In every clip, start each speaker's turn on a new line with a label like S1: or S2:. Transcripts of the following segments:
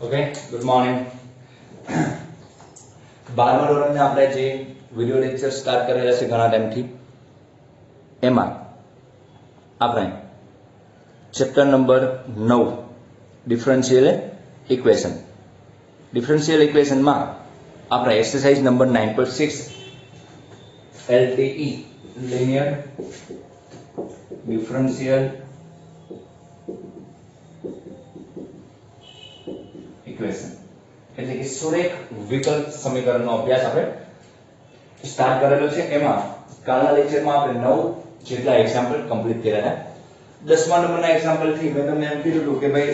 S1: Okay, good morning. 12મા ધોરણના આપણે જે વિડિયો લેક્ચર સ્ટાર્ટ કરેલા છે ઘણા ટાઈમથી, એમાં આપણે ચેપ્ટર નંબર 9 ડિફરન્શિયલ ઇક્વેશનમાં આપણે exercise number 9.6 LDE linear differential equation એટલે કે સુરેખ વિકલ સમીકરણનો અભ્યાસ આપણે સ્ટાર્ટ કરેલો છે. એમાં કાલના લેક્ચરમાં આપણે 9 જેટલા એક્ઝામ્પલ કમ્પ્લીટ કર્યા હતા. 10મા નંબરના એક્ઝામ્પલ થી મેં તમને એમ કીધું હતું કે ભાઈ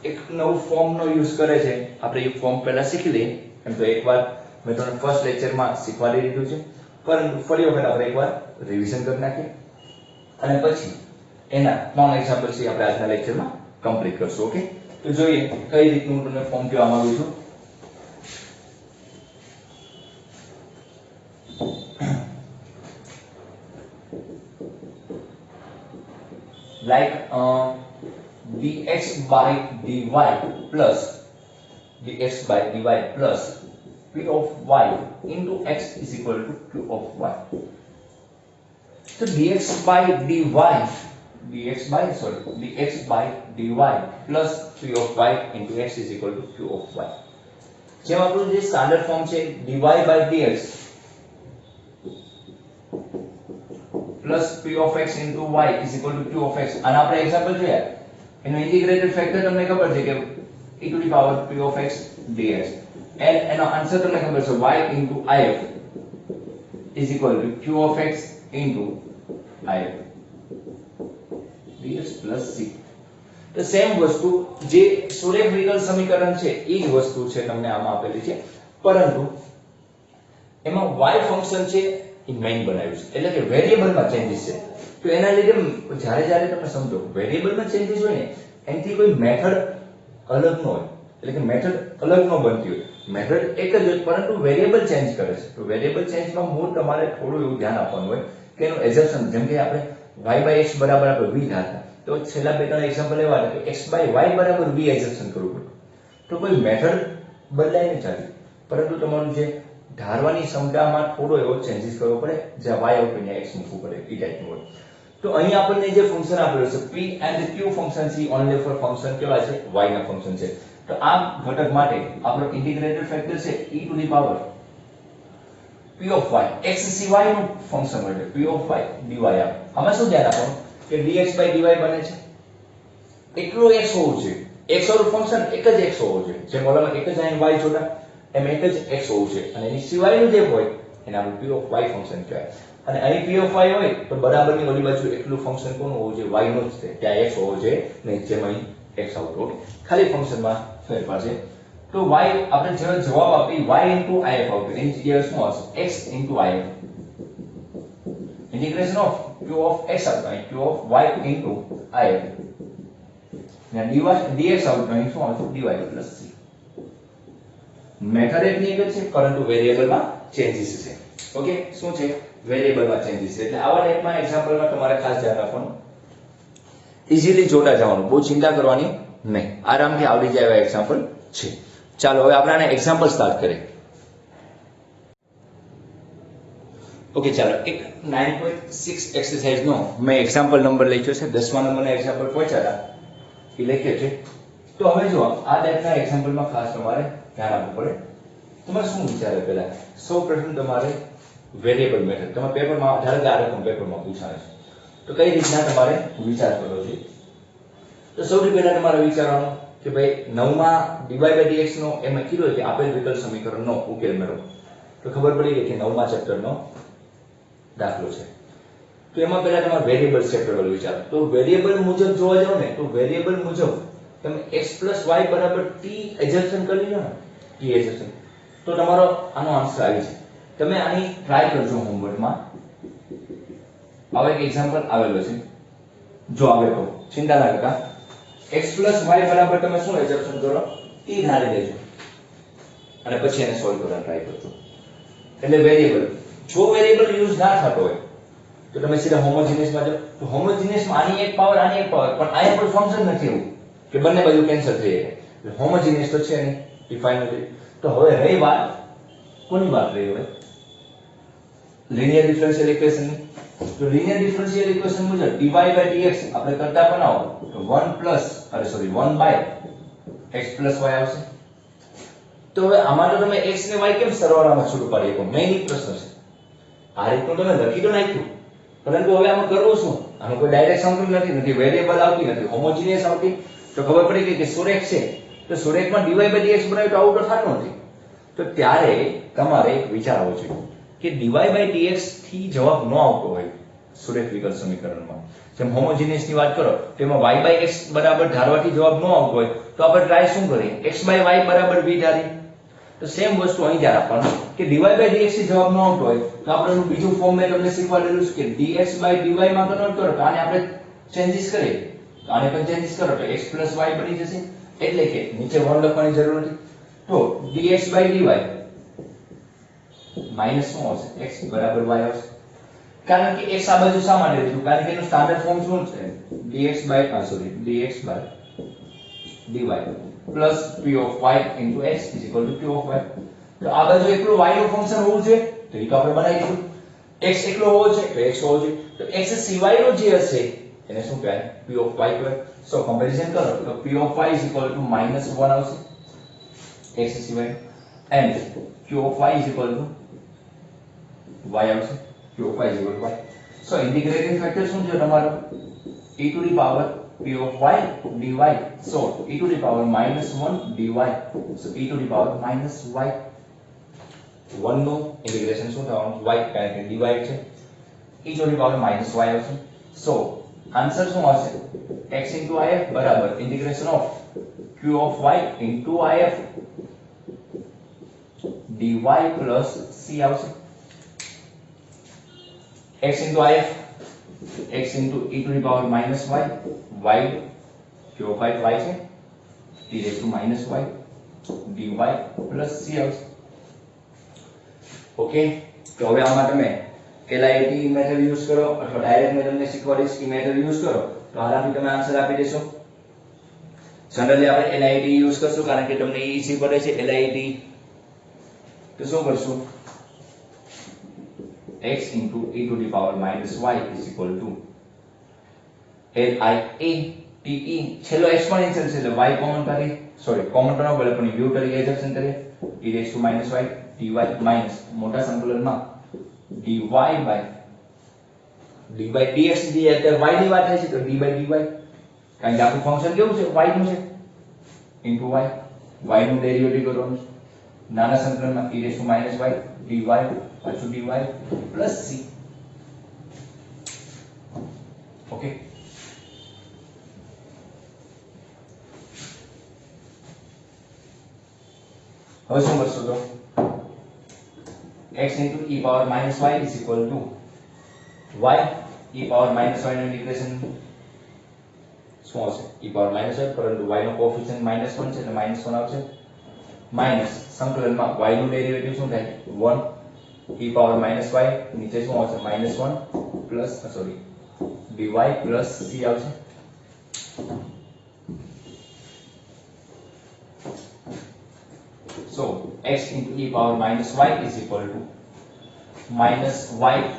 S1: એક નવું ફોર્મનો યુઝ કરે છે, આપણે એ ફોર્મ પહેલા શીખી લઈએ. એમ તો એકવાર મેં તમને ફર્સ્ટ લેક્ચરમાં શીખવાડી દીધું છે, પરંતુ ફરી વખત આપણે એકવાર રિવિઝન કરી નાખીએ અને પછી એના 3 એક્ઝામ્પલ થી આપણે આજના લેક્ચરમાં કમ્પ્લીટ કરશું. ઓકે, તો જોઈએ કઈ રીતનું હું તમને ફોર્મ કહેવા માંગુ છું. like dx by dy plus p of y into x is equal to q of y. So dx by dy plus p of y into x is equal to q of y. જેમ આપણું જે standard form છે dy by dx plus p of x into y is equal to q of x. અને આપણે example જોયા, એનો integrated factor તમને ખબર છે કે e to the power p of x dx, and એનો આન્સર તમને ખબર છે y into if is equal to q of x into if dx plus c. તો સેમ વસ્તુ જે સુરેખ વિકલ સમીકરણ છે એ જ વસ્તુ છે તમને આમાં આપેલી છે, પરંતુ એમાં y ફંક્શન છે એ મેઇન બનાવ્યું છે, એટલે કે વેરિયેબલમાં ચેન્જીસ છે. તો એના લીધે જ્યારે તમે સમજો વેરિયેબલમાં ચેન્જીસ હોય ને એનાથી કોઈ મેથડ અલગ ન હોય, એટલે કે મેથડ અલગ ન બનતી હોય, મેથડ એક જ હોય પરંતુ વેરિયેબલ ચેન્જ કરે છે. તો વેરિયેબલ ચેન્જમાં મૂળ તમારે થોડું એવું ધ્યાન આપવાનું હોય કે એનું એઝમ્પશન, જેમ કે આપણે y/x બરાબર આપણે v ધારતા, તો છેલ્લા 2-3 એક્ઝામ્પલ એવા હતા કે x/y બરાબર v એઝમ્પશન કરવું પડે. તો કોઈ મેથડ બદલાય નહીં ચાલે, પરંતુ તમારું જે ધારવાની ક્ષમતામાં થોડો એવો ચેન્જીસ કરવો પડે, જ્યાં y ઉપર x મૂકવું પડે એ ટાઈપનું હોય. તો અહીં આપણને જે ફંક્શન આપેલું છે p and q ફંક્શન છે, ઓનલી ફોર ફંક્શન કેવા છે, y ના ફંક્શન છે. તો આ ઘટક માટે આપણો ઇન્ટિગ્રેટેડ ફેક્ટર છે e to the power p of y, x સિવાયનું ફંક્શન હોય p of y dy. આમાં શું ધ્યાન આપવાનું કે dx by dy બને છે એટલું x હોવું જોઈએ, x વાળું ફંક્શન એક જ x હોવું જોઈએ, જેમ ઓલામાં એક જ અહીં y જોતા એમ એક જ x હોવું છે, અને એની સિવાયનું જે હોય એને આપણે p of y ફંક્શન કહેવાય. અને અહીં p of y હોય તો બરાબરની ઓલી બાજુ એટલું ફંક્શન કોનું હોવું જોઈએ, y નું જ છે, ત્યાં x હોવો જોઈએ નહીં, જેમ અહીં x આવતો. ઓકે, ખાલી ફંક્શનમાં ફેરફાર છે. તો y આપણે જેનો જવાબ આપી y into if આવતો, એની જગ્યાએ શું આવશે x into if, integration of q of x આવતો અહીં q of y into if, ને dx આવતો અહીં શું આવશે dy plus c. મેથડ એકની એક જ છે પરંતુ વેરિયેબલમાં ચેન્જીસ છે. ઓકે, શું છે વેરિયેબલમાં ચેન્જીસ છે. એટલે આવા ટાઈપના એક્ઝામ્પલમાં તમારે ખાસ ધ્યાન રાખવાનું, ઈઝીલી જોતા જવાનું, બહુ ચિંતા કરવાની નહીં, આરામથી આવડી જાય એવા એક્ઝામ્પલ છે. ચાલો હવે આપણે આને એક્ઝામ્પલ સ્ટાર્ટ કરીએ. ઓકે, ચાલો એક 9.6 એક્સરસાઇઝનો મેં એક્ઝામ્પલ નંબર લખ્યો છે, 10મા નંબરના એક્ઝામ્પલ પહોંચ્યા હતા એ લખ્યો છે. તો હવે જો આ ટાઈપના એક્ઝામ્પલમાં ખાસ તમારે ધ્યાન આપવું પડે. તમારે શું વિચારે પહેલા સૌપ્રથમ તમારે વેરિયેબલ મેથડ તમારા પેપરમાં, ધારો કે આ રકમ પેપરમાં પૂછાય છે, તો કઈ રીતના તમારે વિચાર કરવો છે. તો સૌથી પહેલા તમારે વિચારવાનું કે ભાઈ 9માં dy by dx નો એમાં કીધું કે આપેલ વિકલ સમીકરણનો ઉકેલ મેળવો. તો ખબર પડી ગઈ કે 9મા ચેપ્ટરનો દાખલો છે. તો એમાં પહેલા તમારે વેરિયેબલ ચેપ્ટર વાળું વિચારો. તો વેરિયેબલ મુજબ જોવા જાવ ને તો વેરિયેબલ મુજબ તમે x + y = t એડજસ્ટમેન્ટ કરી લો ને, t એડજસ્ટમેન્ટ, તો તમારો આનો આન્સર આવી છે. તમે આની ટ્રાય કરજો હોમવર્કમાં. આવો એક એક્ઝામ્પલ આવેલો છે, જો આવે તો ચિંતા ના કરતા. x + y બરાબર તમે શું એડજસ્ટમેન્ટ કરો, t ધારી લેજો અને પછી એને સોલ્વ કરવાનો ટ્રાય કરજો. એટલે વેરિયેબલ, જો વેરિયેબલ યુઝ ના થતો હોય તો તમે સીધા હોમોજીનિયસ માં જાઓ. તો હોમોજીનિયસ માં આની એક પાવર પણ આયા કોઈ ફંક્શન નથી એવું કે બંને બાજુ કેન્સલ થઈ જાય. હોમોજીનિયસ તો છે નહીં, ડિફાઇન નથી. તો હવે રહી વાત કોની વાત રહી? હવે લિનિયર ડિફરન્શિયલ ઇક્વેશનની. તો લિનિયર ડિફરન્શિયલ ઇક્વેશન મુજબ dy by dx આપણે કરતા બનાવો તો 1 by x plus y આવશે. તો હવે આમાં તો તમે x ને y કેમ સરવાળામાં છૂટું પાડી શકો? મેઇન પ્રશ્ન છે. આ રીતનું તમે લખી તો નાખ્યું, પરંતુ હવે આમાં કરવું શું? આનું કોઈ ડાયરેક્ટ સંકલન નથી, વેરિયેબલ આવતી નથી, હોમોજીનિયસ આવતી. તો ખબર પડી ગઈ કે સુરેખ છે, તો સુરેખમાં dy by dx બનાવ્યું તો આવું તો થતું નથી. તો ત્યારે તમારે એક વિચાર આવવો જોઈએ કે dy by dx થી જવાબ ન આવતો હોય સુરેખ વિકલ સમીકરણમાં, જેમ હોમોજીનિયસ ની વાત કરો તેમાં y by x બરાબર ધારવાથી જવાબ ન આવતો હોય તો આપણે ટ્રાય શું કરીએ? x by y બરાબર v ધારીએ. તો સેમ વસ્તુ અહીં ધ્યાન આપવાનું કે dy by dx થી જવાબ ન આવતો હોય તો આપણે એનું બીજું ફોર્મ મેં તમને શીખવાડેલું છે કે dx by dy માં કન્વર્ટ કરો તો આને આપણે ચેન્જીસ કરીએ, તો આને પણ ચેન્જીસ કરો તો x plus y બની જશે. એટલે કે નીચે 1 લખવાની જરૂર નથી. તો dx by dy માઈનસ શું આવશે? x બરાબર y આવશે. કારણ કે x આ બાજુ શા માટે લીધું? કારણ કે એનું સ્ટાન્ડર્ડ ફોર્મ શું છે? dx by dy plus p of y into x is equal to q of y. તો આ બાજુ એકલું y નું ફંક્શન હોવું જોઈએ તો એ તો આપણે બનાવી દીધું. x એકલો હોવો છે તો x હોવો જોઈએ. તો x સિવાયનો જે હશે એને શું કહેવાય? p of y કહેવાય. સો કમ્પેરિઝન કરો તો p of y is equal to -1 આવશે x સિવાય, and q of y is equal to y આવશે. q of y is equal to y. So integrating factor શું છે તમારો? e to the power p of y dy. So e to the power -1 dy. So e to the power -y. 1 નું integration શું થવાનું? y, કારણ કે dy છે. e to the power -y આવશે. So આન્સર શું આવશે? x into if બરાબર integration of q of y into if dy plus c આવશે. x into if, x into e to the power -y, y q of y છે, e raised to -y dy plus c આવશે. Okay, તો હવે આમાં તમે LIT method use કરો અથવા direct મેં તમને શીખવાડીશ કે મેથડ યુઝ કરો તો આરામથી તમે આન્સર આપી દેશો. જનરલી આપણે LIT યુઝ કરશું કારણ કે તમને ઈઝી પડે છે LIT. તો શું કરશું? x into e to the power -y is equal to LIATE છેલ્લો એક્સપોનેન્શિયલ છે એટલે y કોમન કરી, સોરી કોમન તો ન પડે પણ u તરીકે એજપ્શન કરીએ, e raised to -y dy minus મોટા સંકલનમાં dy by dx જે અત્યારે y ની વાત થાય છે તો d by dy, કારણ કે આપણું ફંક્શન કેવું છે? y નું છે, into y, y નું ડેરિવેટિવ કરવાનું છે. નાના સંકલનમાં e raised to -y dy પાછું dy plus c. ઓકે, હવે શું કરશો? તો x into e power -y is equal to y e power -y નું ઇન્ટિગ્રેશન શું આવશે? e power -y, પરંતુ y નો કોએફિશિયન્ટ -1 છે એટલે -1 આવશે. માઈનસ સંકલનમાં y નું ડેરિવેટિવ શું થાય? 1 e power -y, નીચે શું આવશે? -1 plus sorry dy plus c આવશે. So x into e power -y is equal to -y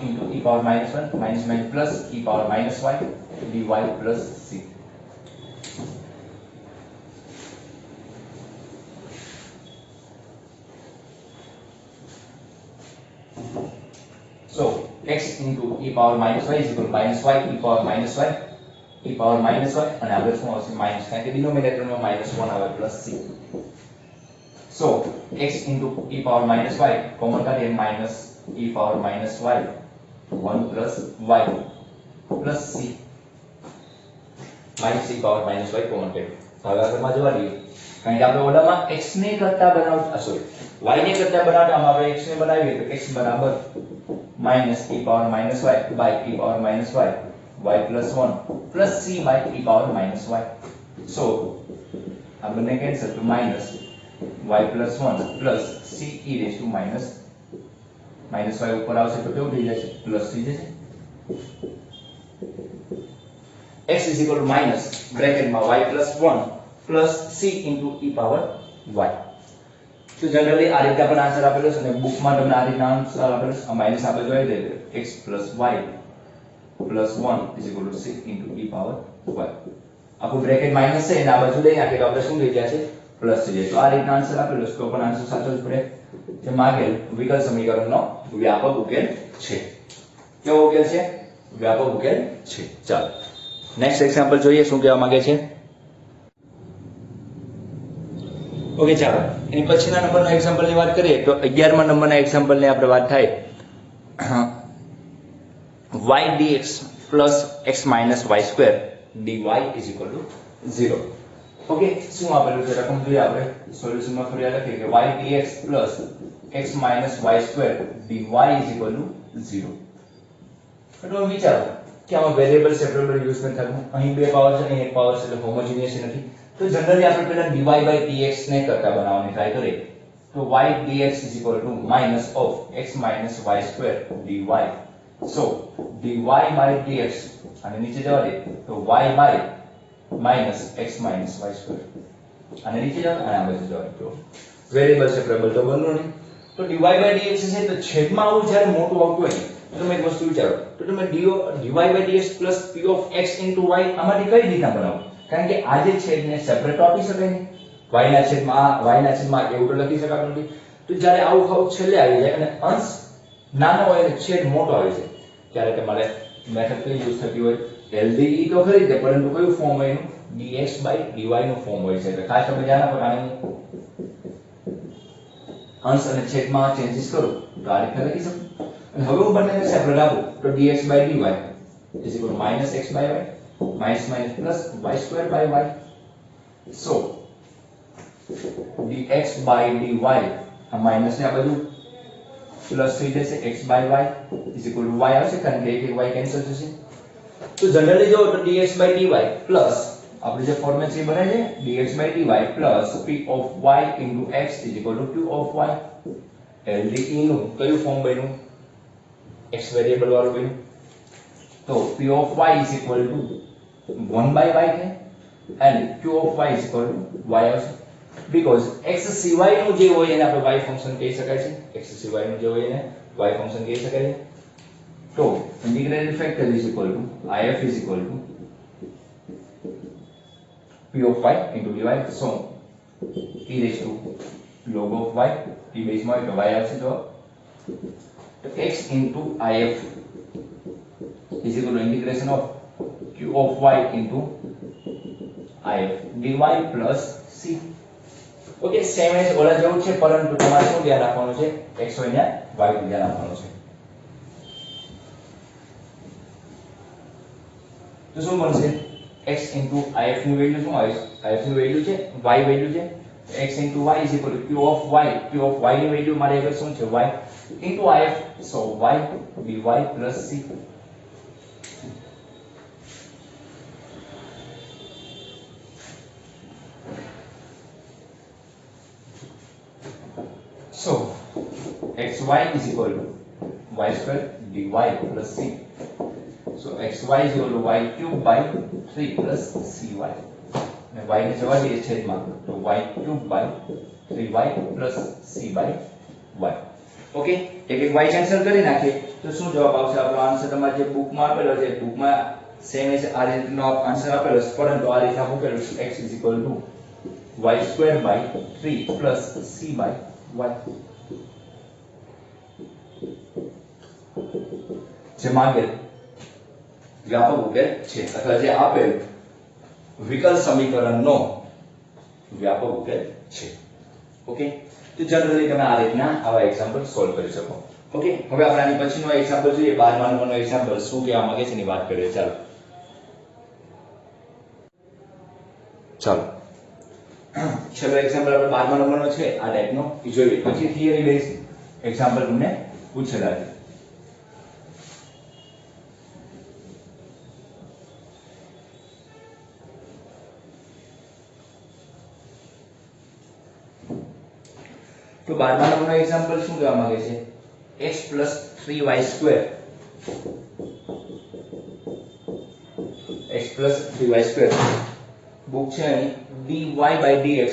S1: into e power -1 plus e power -y dy plus c. So x into e power -y is equal to -y e power -y અને આગળ શું આવશે? Minus, કારણ કે ડિનોમિનેટરમાં -1 આવે plus c. So x into e power -y common કાઢીએ minus e power -y 1 plus y plus c minus e power -y common કાઢ્યું. હવે આગળમાં જવા દઈએ, કારણ કે આપણે ઓલામાં x ને કરતા બનાવતા સોરી y ને કરતા બનાવતા આમાં આપણે x ને બનાવીએ તો x બરાબર minus e power -y by e power -y y plus 1 plus c by e power -y. So આ બંને કેન્સલ તો minus y plus 1 plus c e raised to minus y ઉપર આવશે તો કેવું થઈ જશે? પ્લસ થઈ જશે. x is equal to minus બ્રેકેટમાં y plus 1 plus C into e power y. તો જનરલી આ રીતે આપણને આન્સર આપેલો છે અને બુકમાં તમને આ રીતના આન્સર આપેલો છે. આ માઈનસ આપણે જોઈ દઈએ x + y + 1 = c * e power y. આખું બ્રેકેટ માઈનસ છે અને આ બાજુ લઈ નાખીએ તો આપણે શું થઈ જશે પ્લસ થઈ જાય. તો આ રીતના આન્સર આપેલો છે તો પણ આન્સર સાચો જ પડે. જે માંગેલ વિકલ સમીકરણનો વ્યાપક ઉકેલ છે. કેવો ઉકેલ છે? વ્યાપક ઉકેલ છે. ચાલો નેક્સ્ટ એક્ઝામ્પલ જોઈએ શું કહેવા માંગે છે. ઓકે ચાલો એની પછીના નંબરના એક્ઝામ્પલની વાત કરીએ તો 11મા નંબરના એક્ઝામ્પલની આપણે વાત થાય y dx plus x minus y² dy is equal to 0. Okay શું આપેલું છે રકમ જોઈએ આપણે સોલ્યુશનમાં ફરી લખીએ કે y dx plus x minus y² dy is equal to 0. તો વિચારો કે આમાં વેરીએબલ સેપરેબલ યુઝ નથી થતું. અહીં બે પાવર છે અહીં એક પાવર છે એટલે હોમોજીનિયસ નથી. તો જનરલી આપણે પહેલા dy by dx ને કરતા બનાવવાની ટ્રાય કરીએ તો y dx is equal to minus of x minus y² dy. So dy by dx અને નીચે જવા દે તો y by minus x minus y² અને નીચે જવા અને આ બાજુ જવા તો વેરીએબલ સેપરેબલ તો બનવું નહીં. તો dy by dx છે તો છેદમાં આવું જ્યારે મોટું આવતું હોય તો તમે એક વસ્તુ વિચારો તો તમે dy by dx plus p of x into y આમાંથી કઈ રીતના બનાવો? કારણ કે આ જે છેદને સેપરેટ આપી શકાય નહીં. y ના છેદમાં એવું તો લખી શકાતું નથી. તો જ્યારે આવું ખાવ છેલ્લે આવી જાય અને અંશ નાનો હોય અને છેદ મોટો આવી જાય ત્યારે તમારે મેથડ કઈ યુઝ થતી હોય LDE તો ખરી છે પરંતુ કયું ફોર્મ હોય એનું dx by dy નું ફોર્મ હોય છે. એટલે ખાસ તમે ધ્યાન આપો કારણ અંશ અને છેદમાં ચેન્જીસ કરો તો આ રીતે લખી શકો. અને હવે હું બંનેને સેપરેટ આપું તો dx by dy is equal to minus x by y minus minus plus y² by y. So dx by dy આ માઈનસ ને આ બાજુ પ્લસ થઈ જશે x by y is equal to y આવશે કારણ કે એક y કેન્સલ થશે. તો જનરલી જો તો dx by dy પ્લસ આપણે જે ફોર્મેટ છે બનાવી છે dx by dy plus p of y into x is equal to q of y. LDE નું કયું ફોર્મ બન્યું? x વેરીએબલ વાળું બન્યું. તો p of y is equal to 1 by y है and q of y is equal to y આવશે. because x સિવાયનું જે હોય એને આપણે y ફંક્શન કહી શકાય છે. x સિવાયનું જે હોય એને y ફંક્શન કહી શકાય છે. તો integrated factor is equal to if is equal to p of y into dy. so e raised to log of y t base માં તો y આવશે. તો x into if is equal to integration of q of y into if dy plus c. Okay same એજ ઓલા જેવું છે પરંતુ તમારે શું ધ્યાન રાખવાનું છે x y ને y નું ધ્યાન રાખવાનું છે. તો શું બનશે x into if ની વેલ્યુ શું આવે છે? if ની વેલ્યુ છે y વેલ્યુ છે x into y is equal to q of y ની વેલ્યુ મારે હવે શું છે y into if. so y dy plus c. So xy is equal to y² dy plus c. so xy is equal to y cube by 3 plus cy. અને y ને જવા દઈએ છેદમાં તો y cube by 3y plus c by y. Okay એક એક y cancel કરી નાખીએ તો શું જવાબ આવશે? આપણો આન્સર તમારે જે બુકમાં આપેલો છે બુકમાં સેમ એજ આ રીતનો આન્સર આપેલો છે પરંતુ આ રીતે મૂકેલું છે x is equal to y² by 3 plus c by y. જે માંગેલ વ્યાપક ઉકેલ છે અથવા જે આપેલ વિકલ સમીકરણનો વ્યાપક ઉકેલ છે. ઓકે તો જનરલી તમે આ રીતના આવા એક્ઝામ્પલ સોલ્વ કરી શકો. ઓકે હવે આપણે આની પછીનો એક્ઝામ્પલ જોઈએ 12મા નંબરનો એક્ઝામ્પલ શું કહેવા માંગે છે એની વાત કરીએ. ચાલો છેલ્લો એક્ઝામ્પલ આપણે 12મા નંબરનો છે આ ટાઈપનો એ જોઈએ પછી થિયરી બેઝ એક્ઝામ્પલ તમને પૂછેલા છે. તો 12મા નંબરનો એક્ઝામ્પલ શું કહેવા માંગે છે x plus 3y² x plus 3y² book છે અહીં dy by dx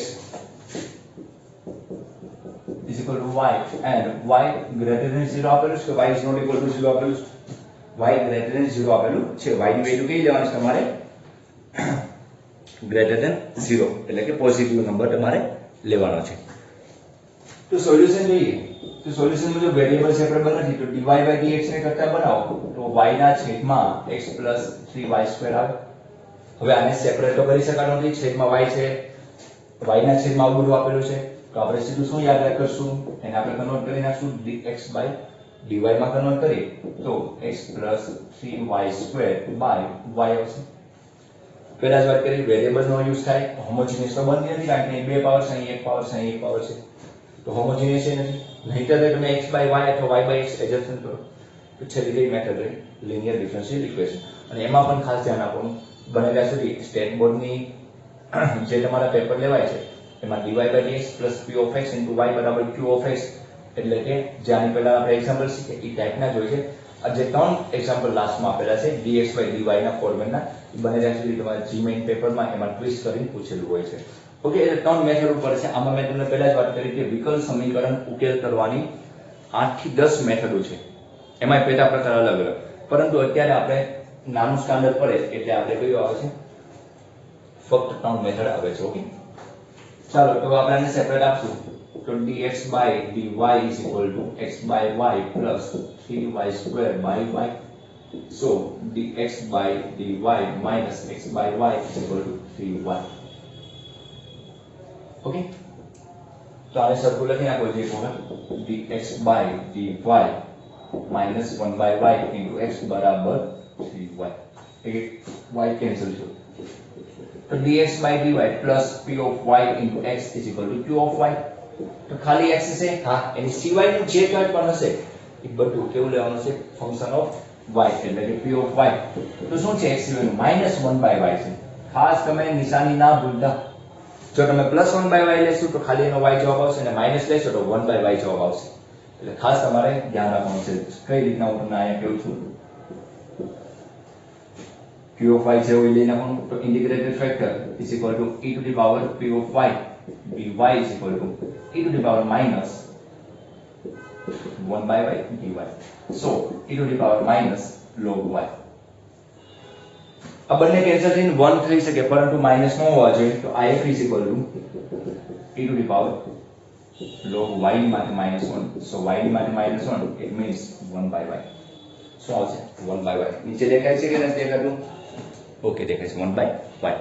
S1: is equal to y and y greater than 0 આપેલું છે કે y is not equal to 0 આપેલું છે y greater than 0 આપેલું છે y ની વેલ્યુ કઈ લેવાની છે તમારે greater than 0 એટલે કે પોઝિટિવ નંબર તમારે લેવાનો છે તો સોલ્યુશન જોઈએ તો સોલ્યુશન મુજબ વેરીએબલ સેપરેબલ નથી તો dy by dx ને કરતા બનાવો તો y ના છેદમાં x 3y² આવે હવે આને સેપરેટ તો કરી શકાતો નથી છેદમાં y છે y ના છેદમાં આવું બધું આપેલું છે તો આપણે સીધું શું યાદ રાખશું એને આપણે કન્વર્ટ કરી નાખશું dx by dy માં કન્વર્ટ કરીએ તો x 3y² by y આવશે પહેલા જ વાત કરી વેરીએબલ નો યુઝ થાય હોમોજીનિયસ તો બનતી નથી કારણ કે બે પાવર છે અહીં એક પાવર છે અહીં એક પાવર છે તો હોમોજીનિયસ છે નથી નહીંતર તમે x by y અથવા y by x એડજસ્ટ કરો તો છેલ્લી કઈ મેથડ રહી લિનિયર ડિફરન્શિયલ ઇક્વેશન અને એમાં પણ ખાસ ધ્યાન આપવાનું બનેલા સુધી સ્ટેટ બોર્ડની જે તમારા પેપર લેવાય છે એમાં dy by dx p of x into y બરાબર q of x એટલે કે જે આની પહેલા આપણે એક્ઝામ્પલ શીખ્યા એ ટાઈપના જ હોય છે આ જે ત્રણ એક્ઝામ્પલ લાસ્ટમાં આપેલા છે dx by dy ના ફોર્મેટના બનેલા સુધી તમારા જી મેઇન પેપરમાં એમાં ટ્વિસ્ટ કરીને પૂછેલું હોય છે ઓકે એટલે ત્રણ મેથડ ઉપર છે આમાં મેં તમને પહેલા જ વાત કરી કે વિકલ સમીકરણ ઉકેલ કરવાની 8 થી 10 મેથડો છે એમાં પેટા પ્રકાર અલગ અલગ પરંતુ અત્યારે આપણે નાનું સ્ટાન્ડર્ડ પડે એટલે આપણે કયો આવે છે ફક્ત ત્રણ મેથડ આવે છે ઓકે ચાલો તો આપણે આને સેપરેટ આપશું તો dx by dy is equal to x by y plus 3y² by y so dx by dy minus x by y is equal to 3y okay तो आने सर्कुलर लखी नाखो जे होगा dx by dy minus 1 by y into x बराबर 3y एक y cancel छो तो dx by dy plus p of y into x is equal to q of y तो खाली x છે હા એની સિવાયનું જે કાંઈ પણ હશે એ બધું કેવું લેવાનું છે ફંક્શન ઓફ y એટલે કે p of y તો શું છે x સિવાયનું -1 by y છે ખાસ તમે નિશાની ના ભૂલતા જો તમે +1 by y લેશો તો ખાલી એનો y જવાબ આવશે અને માઈનસ લેશો તો 1 by y જવાબ આવશે એટલે ખાસ તમારે ધ્યાન રાખવાનું છે કઈ રીતના હું તમને અહીંયા કહું છું q of y જે હોય લઈ નાખવાનું તો integrated factor is equal to e to the power p of y dy is equal to e to the power minus 1 by y dy so e to the power minus log y अब બંને cancel થઈને 1 થઈ શકે પરંતુ minus ન હોવા જોઈએ તો if is equal to e to the power log y ની માટે -1 so y ની માટે -1 it means 1 by y શું આવશે 1 by y નીચે દેખાય છે કે નથી દેખાતું ઓકે દેખાય છે 1 by y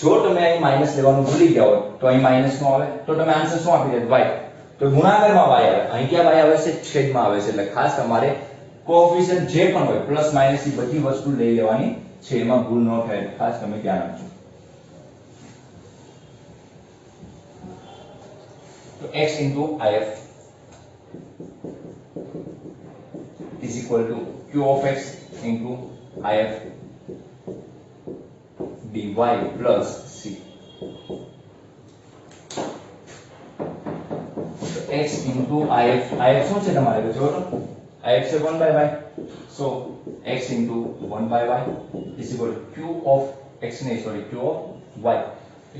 S1: જો તમે અહીં માઈનસ લેવાનું ભૂલી ગયા હોય તો અહીં માઈનસ નો આવે તો તમે આન્સર શું આપી દે y તો ગુણાકારમાં y આવે અહીં ક્યાં y આવે છે છેદમાં આવે છે એટલે ખાસ તમારે કોએફિશિયન્ટ જે પણ હોય પ્લસ માઈનસ ની બધી વસ્તુ લઈ લેવાની છે એમાં ભૂલ ન થાય ખાસ તમે ધ્યાન રાખજો તો x into if is equal to q of x into if dy plus c so x into if શું છે તમારે જો if છે 1 by y so x into 1 by y is equal to q of x ને sorry q of y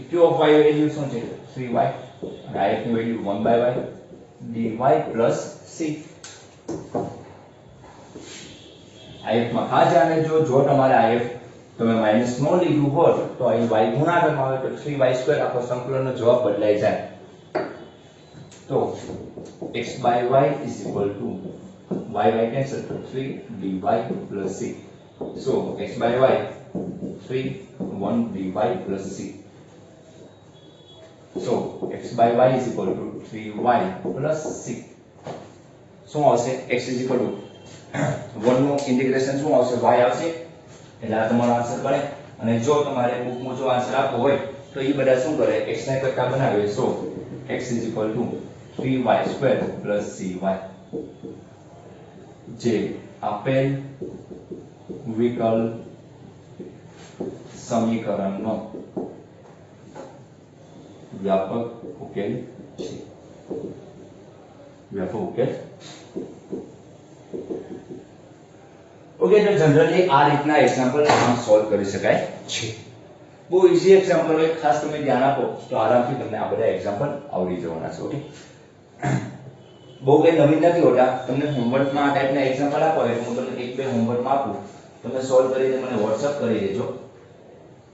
S1: q of y value શું છે 3y અને if ની value 1 by y dy plus c if માં ખાસ ધ્યાન રાખજો જો તમારે if તમે માઈનસ નો લીધું હોત તો અહીં y ગુણાકારમાં આવે તો 3y² આખો સંકલનનો જવાબ બદલાઈ જાય તો x by y is equal to y cancel to 3 dy plus c so x by y 3 1 dy plus c so x by y is equal to 3y plus c શું આવશે x is equal to 1 નું integration શું આવશે y આવશે એટલે આ તમારો answer બને અને જો તમારે બુકમાં જો આન્સર આપવો હોય તો એ બધા શું કરે x ને કરતા બનાવે so x is equal to 3y² plus cy જે આપેલ વિકલ સમીકરણનો વ્યાપક ઉકેલ છે વ્યાપક ઉકેલ ઓકે તો જનરલી આ રીતના એક્ઝામ્પલ આમ સોલ્વ કરી શકાય છે બહુ ઈઝી એક્ઝામ્પલ હોય, ખાસ તમે ધ્યાન આપો તો આરામથી તમને આ બધા એક્ઝામ્પલ આવડી જવાના છે. ઓકે, બહુ કઈ નવીન નથી હોતા. તમને હોમવર્કમાં આ ટાઈપના એક્ઝામ્પલ આપો એટલે હું તમને એક બે હોમવર્કમાં આપું, તમે સોલ્વ કરીને મને WhatsApp કરી દેજો.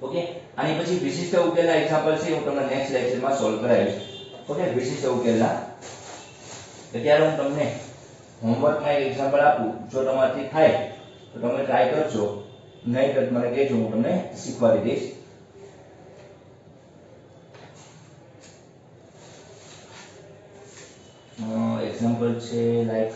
S1: ઓકે, આની પછી વિશિષ્ટ ઉકેલના એક્ઝામ્પલ છે હું તમને નેક્સ્ટ લેક્ચરમાં સોલ્વ કરાવીશ. ઓકે, વિશિષ્ટ ઉકેલના. અત્યારે હું તમને હોમવર્કમાં એક એક્ઝામ્પલ આપું, જો તમારાથી થાય તો તમે ટ્રાય કરજો, નહીં તો મને કહેજો, હું તમને શીખવાડી દઈશ. એક્ઝામ્પલ છે લાઈક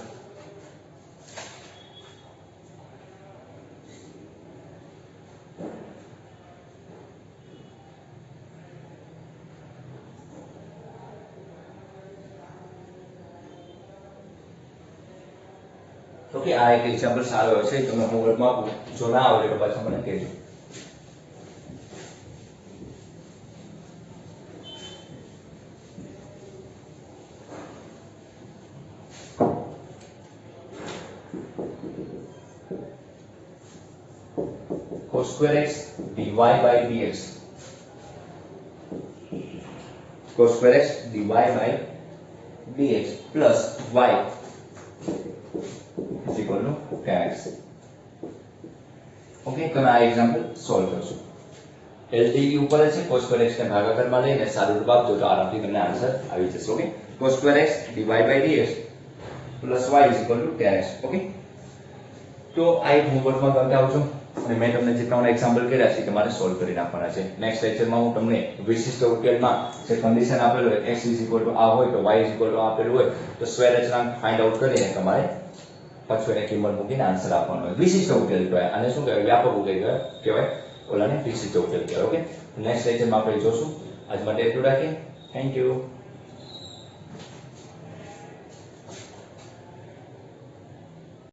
S1: ઓકે, આ એક એક્ઝામ્પલ સારો હશે, તમે હોમવર્કમાં આપો, જો ના આવડે તો પાછા મને કહેજો. cos square x dy by dx, cos square x dy by dx plus y is equal to tan x. Okay, તમે આ એક્ઝામ્પલ સોલ્વ કરશો. LCD ઉપર છે, cos square x ને ભાગાકારમાં લઈને સારું રૂપ આપજો તો આરામથી તમને આન્સર આવી જશે. Okay, cos square x dy by dx plus y is equal to tan x. Okay, તો આ એક હોમવર્કમાં કરતા આવજો અને મેં તમને જે ત્રણ એક્ઝામ્પલ કર્યા છે તમારે સોલ્વ કરી નાખવાના છે. નેક્સ્ટ લેક્ચરમાં હું તમને વિશિષ્ટ ઉકેલમાં જે કન્ડિશન આપેલું હોય x is equal to આ હોય તો y is equal to આપેલું હોય તો સ્ક્વેર અચળાંક ફાઇન્ડ આઉટ કરીને તમારે પાછું એને કિંમત મૂકીને આન્સર આપવાનો હોય. વિશિષ્ટ ઉકેલ કહેવાય આને. શું કહેવાય? વ્યાપક ઉકેલ કહેવાય, ઓલાને વિશિષ્ટ ઉકેલ કહેવાય. ઓકે, નેક્સ્ટ લેક્ચરમાં આપણે જોશું. આજ માટે એટલું રાખીએ. Thank you.